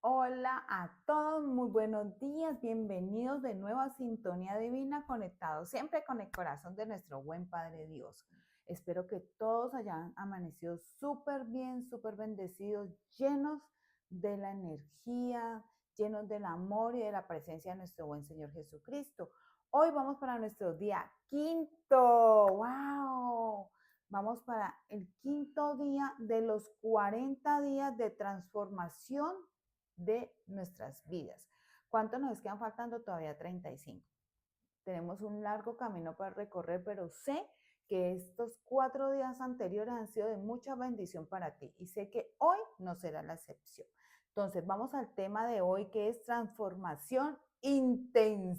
Hola a todos, muy buenos días, bienvenidos de nuevo a Sintonía Divina, conectados siempre con el corazón de nuestro buen Padre Dios. Espero que todos hayan amanecido súper bien, súper bendecidos, llenos de la energía, llenos del amor y de la presencia de nuestro buen Señor Jesucristo. Hoy vamos para nuestro día quinto, ¡wow! Vamos para el quinto día de los 40 días de transformación de nuestras vidas. ¿Cuánto nos quedan faltando? Todavía 35. Tenemos un largo camino para recorrer, pero sé que estos 4 días anteriores han sido de mucha bendición para ti y sé que hoy no será la excepción. Entonces vamos al tema de hoy, que es transformación intensiva.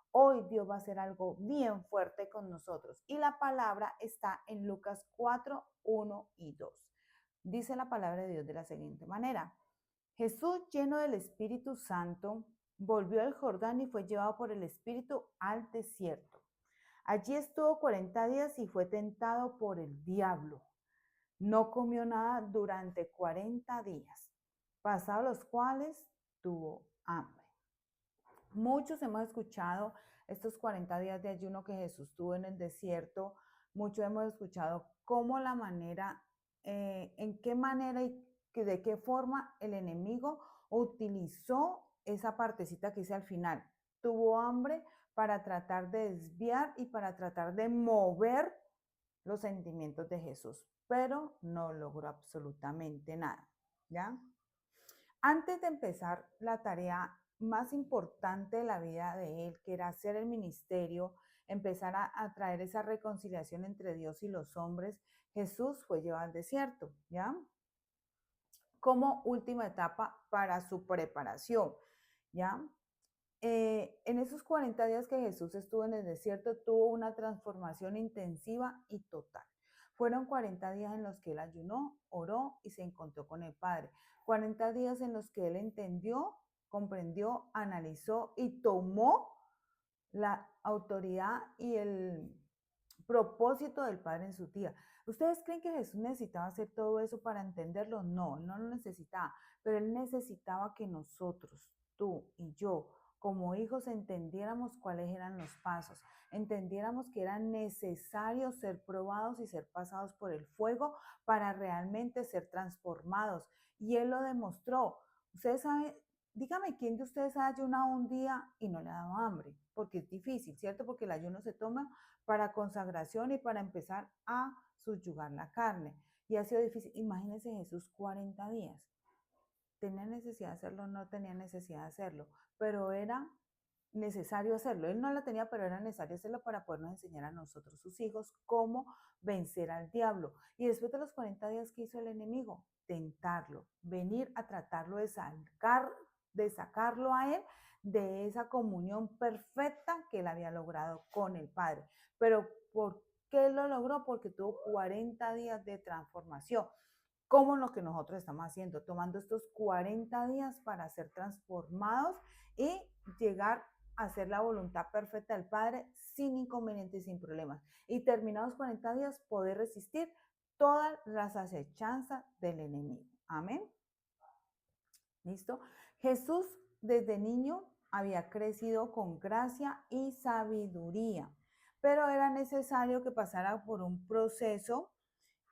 Hoy Dios va a hacer algo bien fuerte con nosotros y la palabra está en Lucas 4, 1 y 2. Dice la palabra de Dios de la siguiente manera: Jesús, lleno del Espíritu Santo, volvió al Jordán y fue llevado por el Espíritu al desierto. Allí estuvo 40 días y fue tentado por el diablo. No comió nada durante 40 días, pasados los cuales tuvo hambre. Muchos hemos escuchado estos 40 días de ayuno que Jesús tuvo en el desierto. Muchos hemos escuchado cómo la manera, en qué manera y de qué forma el enemigo utilizó esa partecita que hice al final. Tuvo hambre para tratar de desviar y para tratar de mover los sentimientos de Jesús, pero no logró absolutamente nada, ¿ya? Antes de empezar la tarea más importante de la vida de él, que era hacer el ministerio, empezar a traer esa reconciliación entre Dios y los hombres, Jesús fue llevado al desierto, ¿ya? Como última etapa para su preparación, ¿ya? En esos 40 días que Jesús estuvo en el desierto, tuvo una transformación intensiva y total. Fueron 40 días en los que él ayunó, oró y se encontró con el Padre. 40 días en los que él entendió, comprendió, analizó y tomó la autoridad y el propósito del Padre en su tía. ¿Ustedes creen que Jesús necesitaba hacer todo eso para entenderlo? No, no lo necesitaba, pero él necesitaba que nosotros, tú y yo, como hijos, entendiéramos cuáles eran los pasos, entendiéramos que era necesario ser probados y ser pasados por el fuego para realmente ser transformados. Y él lo demostró. Ustedes saben, dígame quién de ustedes ha ayunado un día y no le ha dado hambre, porque es difícil, ¿cierto? Porque el ayuno se toma para consagración y para empezar a subyugar la carne. Y ha sido difícil. Imagínense Jesús 40 días. ¿Tenía necesidad de hacerlo? No tenía necesidad de hacerlo, pero era necesario hacerlo. Él no la tenía, pero era necesario hacerlo para podernos enseñar a nosotros, sus hijos, cómo vencer al diablo. Y después de los 40 días, ¿qué hizo el enemigo? Tentarlo, venir a tratarlo de sacarlo a él de esa comunión perfecta que él había logrado con el Padre. Pero ¿por qué lo logró? Porque tuvo 40 días de transformación, como lo que nosotros estamos haciendo, tomando estos 40 días para ser transformados y llegar a hacer la voluntad perfecta del Padre sin inconvenientes y sin problemas. Y terminados 40 días, poder resistir todas las acechanzas del enemigo. Amén. ¿Listo? Jesús desde niño había crecido con gracia y sabiduría, pero era necesario que pasara por un proceso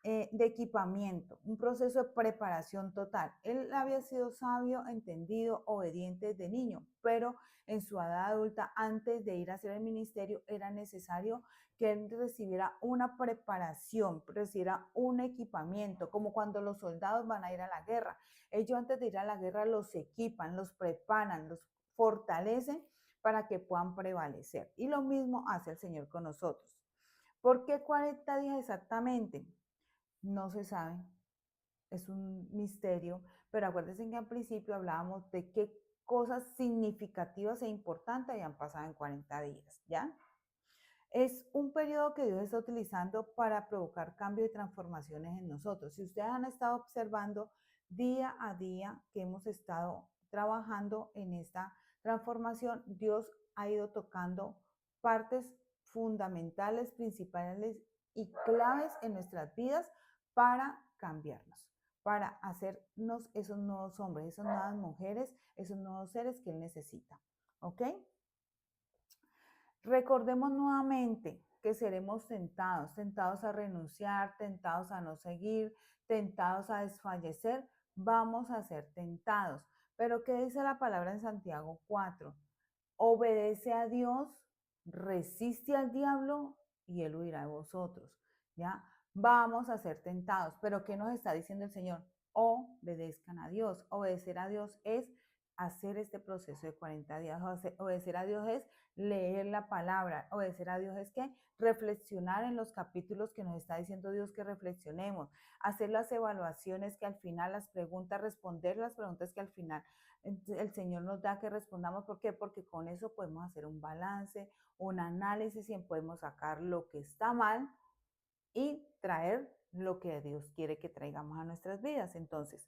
de equipamiento, un proceso de preparación total. Él había sido sabio, entendido, obediente desde niño, pero en su edad adulta, antes de ir a hacer el ministerio, era necesario que él recibiera una preparación, recibiera un equipamiento, como cuando los soldados van a ir a la guerra. Ellos antes de ir a la guerra los equipan, los preparan, los fortalecen para que puedan prevalecer. Y lo mismo hace el Señor con nosotros. ¿Por qué 40 días exactamente? No se sabe, es un misterio, pero acuérdense que al principio hablábamos de qué cosas significativas e importantes habían pasado en 40 días, ¿ya? Es un periodo que Dios está utilizando para provocar cambios y transformaciones en nosotros. Si ustedes han estado observando día a día que hemos estado trabajando en esta transformación, Dios ha ido tocando partes fundamentales, principales y claves en nuestras vidas para cambiarnos, para hacernos esos nuevos hombres, esas nuevas mujeres, esos nuevos seres que Él necesita. ¿Ok? Recordemos nuevamente que seremos tentados, tentados a renunciar, tentados a no seguir, tentados a desfallecer. Vamos a ser tentados. Pero ¿qué dice la palabra en Santiago 4? Obedece a Dios, resiste al diablo y él huirá de vosotros. ¿Ya? Vamos a ser tentados. Pero ¿qué nos está diciendo el Señor? Obedezcan a Dios. Obedecer a Dios es hacer este proceso de 40 días. Obedecer a Dios es leer la palabra. Obedecer a Dios es que reflexionar en los capítulos que nos está diciendo Dios que reflexionemos. Hacer las evaluaciones que al final, las preguntas, responder las preguntas que al final el Señor nos da que respondamos. ¿Por qué? Porque con eso podemos hacer un balance, un análisis y podemos sacar lo que está mal y traer lo que Dios quiere que traigamos a nuestras vidas. Entonces,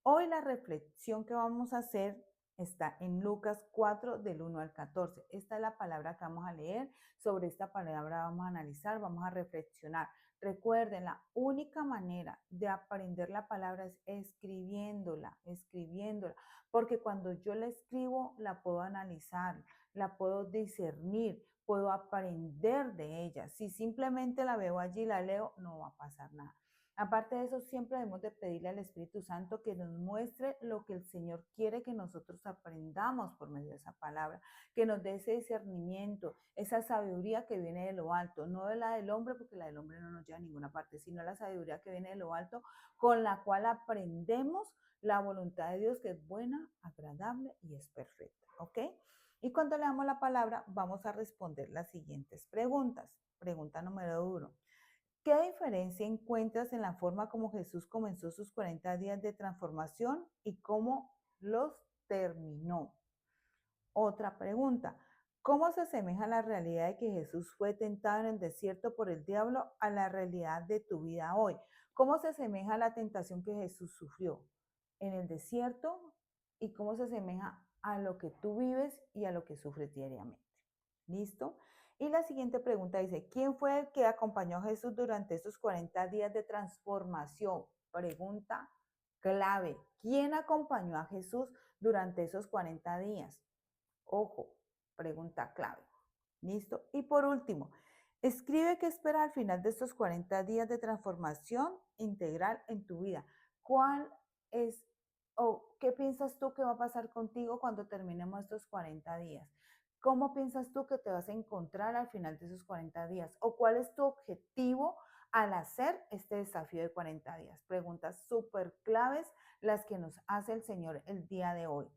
hoy la reflexión que vamos a hacer está en Lucas 4 del 1 al 14. Esta es la palabra que vamos a leer. Sobre esta palabra vamos a analizar, vamos a reflexionar. Recuerden, la única manera de aprender la palabra es escribiéndola, porque cuando yo la escribo, la puedo analizar, la puedo discernir, puedo aprender de ella. Si simplemente la veo allí, la leo, no va a pasar nada. Aparte de eso, siempre debemos de pedirle al Espíritu Santo que nos muestre lo que el Señor quiere que nosotros aprendamos por medio de esa palabra, que nos dé ese discernimiento, esa sabiduría que viene de lo alto, no de la del hombre, porque la del hombre no nos lleva a ninguna parte, sino la sabiduría que viene de lo alto, con la cual aprendemos la voluntad de Dios, que es buena, agradable y es perfecta. ¿Ok? Y cuando leamos la palabra, vamos a responder las siguientes preguntas. Pregunta número 1. ¿Qué diferencia encuentras en la forma como Jesús comenzó sus 40 días de transformación y cómo los terminó? Otra pregunta. ¿Cómo se asemeja la realidad de que Jesús fue tentado en el desierto por el diablo a la realidad de tu vida hoy? ¿Cómo se asemeja la tentación que Jesús sufrió en el desierto y cómo se asemeja a lo que tú vives y a lo que sufres diariamente? ¿Listo? Y la siguiente pregunta dice, ¿quién fue el que acompañó a Jesús durante esos 40 días de transformación? Pregunta clave. ¿Quién acompañó a Jesús durante esos 40 días? Ojo, pregunta clave. ¿Listo? Y por último, escribe qué espera al final de estos 40 días de transformación integral en tu vida. ¿Cuál es o qué piensas tú que va a pasar contigo cuando terminemos estos 40 días? ¿Cómo piensas tú que te vas a encontrar al final de esos 40 días? ¿O cuál es tu objetivo al hacer este desafío de 40 días? Preguntas súper claves las que nos hace el Señor el día de hoy.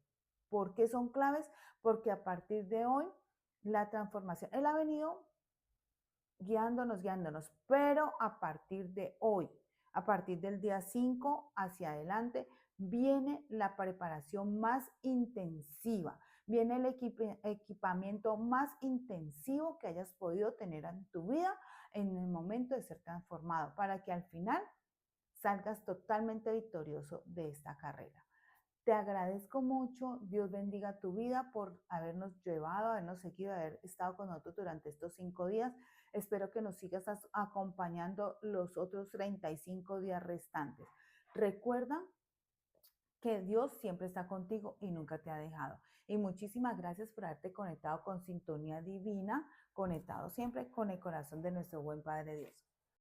¿Por qué son claves? Porque a partir de hoy, la transformación, Él ha venido guiándonos, pero a partir de hoy, a partir del día 5 hacia adelante, viene la preparación más intensiva, viene el equipamiento más intensivo que hayas podido tener en tu vida en el momento de ser transformado, para que al final salgas totalmente victorioso de esta carrera. Te agradezco mucho, Dios bendiga tu vida por habernos llevado, habernos seguido, haber estado con nosotros durante estos 5 días. Espero que nos sigas acompañando los otros 35 días restantes. Recuerda que Dios siempre está contigo y nunca te ha dejado. Y muchísimas gracias por haberte conectado con Sintonía Divina, conectado siempre con el corazón de nuestro buen Padre Dios.